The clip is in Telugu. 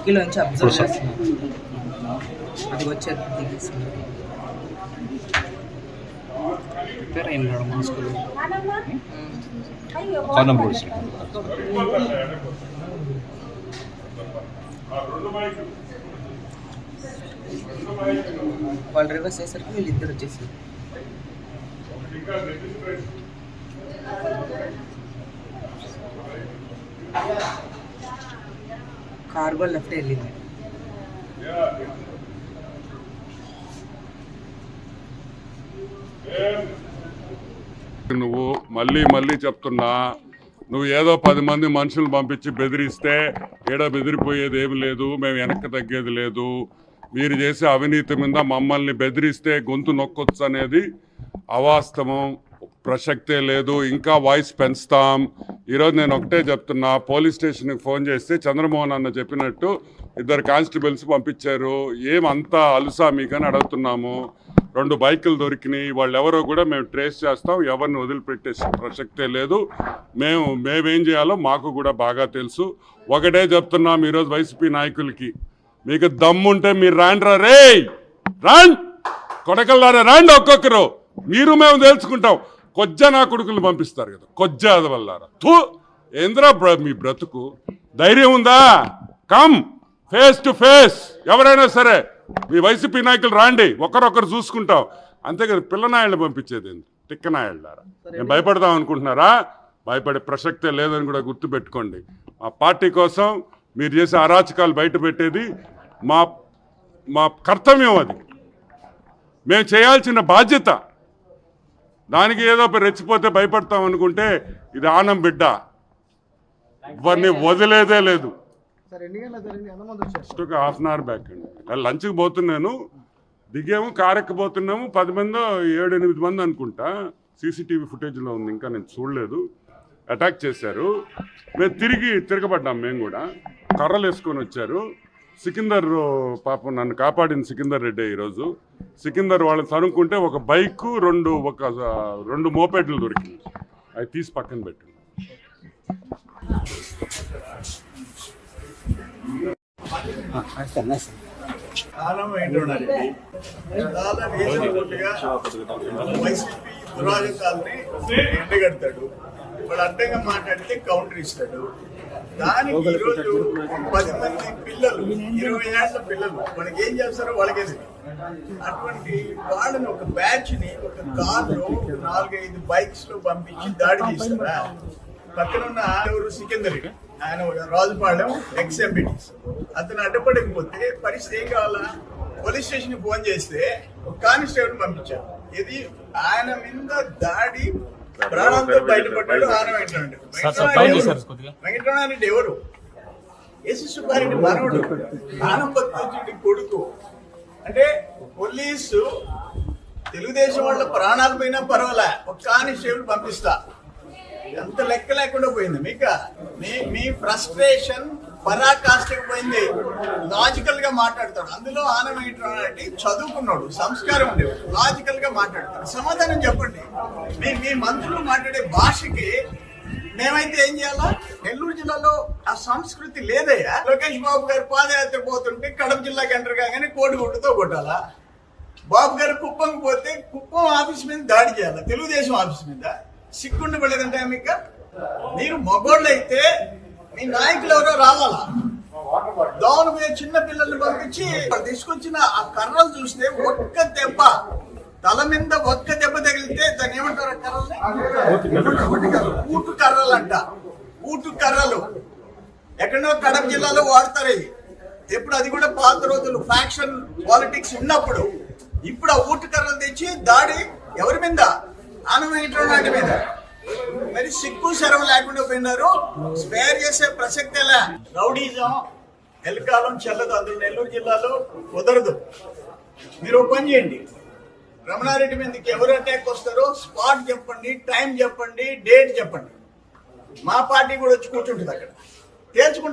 కిలో నుంచి అబ్జర్వ్ చేస్తున్నాం. అది వచ్చేది దిగేస్తుంది. ప్రిపేర్ అయినాడు మా స్కూల్లో. వాళ్ళు రివర్స్ చేసరికి వీళ్ళిద్దరు వచ్చేసారు. కార్గో లెఫ్ట్ వెళ్ళింది. నువ్వు మళ్ళీ చెప్తున్నా, నువ్వు ఏదో 10 మంది మనుషులు పంపించి బెదిరిస్తే ఏడ బెదిరిపోయేది ఏమి లేదు, మేము వెనక్కి తగ్గేది లేదు. మీరు చేసే అవినీతి మీద మమ్మల్ని బెదిరిస్తే గొంతు నొక్కొచ్చు అనేది అవాస్తవం, ప్రసక్తే లేదు. ఇంకా వాయిస్ పెంచుతాం. ఈరోజు నేను ఒకటే చెప్తున్నా, పోలీస్ స్టేషన్కి ఫోన్ చేస్తే చంద్రమోహన్ అన్న చెప్పినట్టు 2 కానిస్టేబుల్స్ పంపించారు. ఏమంతా అలుసా మీకని అడుగుతున్నాము. 2 బైకులు దొరికినాయి. వాళ్ళు ఎవరో కూడా మేము ట్రేస్ చేస్తాం. ఎవరిని వదిలిపెట్టే ప్రసక్తే లేదు. మేమేం చేయాలో మాకు కూడా బాగా తెలుసు. ఒకటే చెప్తున్నాం ఈరోజు వైసీపీ నాయకులకి, మీకు దమ్ముంటే మీరు రాండ్రా, రే రాండ్ కొడకల్లారా, రాండి ఒక్కొక్కరు. మీరు మేము తెలుసుకుంటాం. కొజ్జ నా కొడుకులు పంపిస్తారు కదా, కొజ్జ అదవల్లారా. ఏంద్రా మీ బ్రతుకు? ధైర్యం ఉందా? Come face to face. ఎవరైనా సరే మీ వైసీపీ నాయకులు రాండి, ఒకరొకరు చూసుకుంటాం. అంతేకాదు పిల్లనాయాళ్ళు పంపించేది ఏంది? టిక్కనాయాళ్ళారా? నేను భయపడదాం అనుకుంటున్నారా? భయపడే ప్రసక్తే లేదని కూడా గుర్తుపెట్టుకోండి. ఆ పార్టీ కోసం మీరు చేసే అరాచకాలు బయట పెట్టేది మా కర్తవ్యం. అది మేము చేయాల్సిన బాధ్యత. దానికి ఏదో రెచ్చిపోతే భయపడతాం అనుకుంటే ఇది ఆనం బిడ్డ. ఇవన్నీ వదిలేదే లేదు. ఒక హాఫ్ అన్ అవర్ బ్యాక్ అండి. లంచ్కి పోతున్నాను, దిగాము, కారెక్కిపోతున్నాము. 10 మందో 7-8 మంది అనుకుంటా. సీసీటీవీ ఫుటేజ్లో ఉంది, ఇంకా నేను చూడలేదు. అటాక్ చేశారు. మేము తిరగబడ్డాం. మేము కూడా కర్రలు వేసుకొని వచ్చారు. సికిందర్ పాపం నన్ను కాపాడింది సికిందర్ రెడ్డి. ఈరోజు సికిందర్ వాళ్ళని తనుకుంటే ఒక బైకు 2 మోపెడ్లు దొరికింది. అవి తీసి పక్కన పెట్టింది. ఎండగడతాడు, వాడు అడ్డంగా మాట్లాడితే కౌంటర్ ఇస్తాడు. దానికి ఈరోజు 10 మంది పిల్లలు, 20 ఏళ్ల పిల్లలు మనకి ఏం చేస్తారో వాళ్ళకే తెలియదు. అటువంటి వాళ్ళని ఒక బ్యాచ్ ని ఒక కార్లో 4-5 బైక్స్ లో పంపించి దాడి చేస్తారా? పక్కన ఉన్న ఎవరు సికిందర్, ఆయన రాజుపాలెం ఎక్స్-ఎంపీటీస్. అతను అడ్డపడకపోతే పరిస్థితి ఏం కావాలా? పోలీస్ స్టేషన్ ఫోన్ చేస్తే ఒక కానిస్టేబుల్ పంపించారు. ఇది ఆయన మీద దాడి, ప్రాణంతో బయటపడ్డాడు. వెంకటరామరెడ్డి ఎవరు? ఏసీ సుబ్బారెడ్డి మనవడు, ఆనందరెడ్డి కొడుకు. అంటే పోలీసు తెలుగుదేశం వాళ్ళ ప్రాణాలు పోయినా పర్వాలే, ఒక కానిస్టేబుల్ పంపిస్తా. ఎంత లెక్క లేకుండా పోయింది మీకు. మీ ఫ్రస్ట్రేషన్ పరాకాష్ఠకు పోయింది. లాజికల్ గా మాట్లాడతాడు. అందులో ఆనందరెడ్డి చదువుకున్నాడు, సంస్కారం ఉండేవాడు, లాజికల్ గా మాట్లాడతాడు. సమాధానం చెప్పండి. మీ మంత్రులు మాట్లాడే భాషకి మేమైతే ఏం చేయాలా? నెల్లూరు జిల్లాలో ఆ సంస్కృతి లేదయ్యా. లోకేష్ బాబు గారు పాదయాత్ర పోతుంటే కడప జిల్లాకి ఎంటర్ కాగానే కోడిగుడ్డుతో కొట్టాలా? బాబు గారు కుప్పంకి పోతే కుప్పం ఆఫీస్ మీద దాడి చేయాలా? తెలుగుదేశం ఆఫీస్ మీద సిగ్గుండి పడలేదంటే మీకు? మీరు మగోళ్ళు అయితే మీ నాయకులు ఎవరో రావాలా? దోవన మీద చిన్న పిల్లల్ని పంపించి తీసుకొచ్చిన ఆ కర్రలు చూస్తే ఒక్క దెబ్బ, తల మీద ఒక్క దెబ్బ తగిలితే దాన్ని ఏమంటారు? కర్రలు ఊటు కర్రలు అంట. ఊటు కర్రలు ఎక్కడో కడప జిల్లాలో వాడతారు. ఎప్పుడు అది కూడా పాత రోజులు ఫ్యాక్షన్ పాలిటిక్స్ ఉన్నప్పుడు. ఇప్పుడు ఆ ఊటు కర్రలు తెచ్చి దాడి ఎవరి మీద? ఆనందరెడ్డి మీద. మరి సిగ్గు శరం లేకుండా పోయినారు. స్పేర్ చేసే ప్రసక్తేలా. రౌడీజం ఎల్కాలం చెల్లదు. అందులో నెల్లూరు జిల్లాలో కుదరదు. మీరు ఒక పని చేయండి, రమణారెడ్డి మీదకి ఎవరు అటాక్ వస్తారో స్పాట్ చెప్పండి, టైం చెప్పండి, డేట్ చెప్పండి. మా పార్టీ కూడా వచ్చి కూర్చుంటుంది అక్కడ, తేల్చుకుంటారు.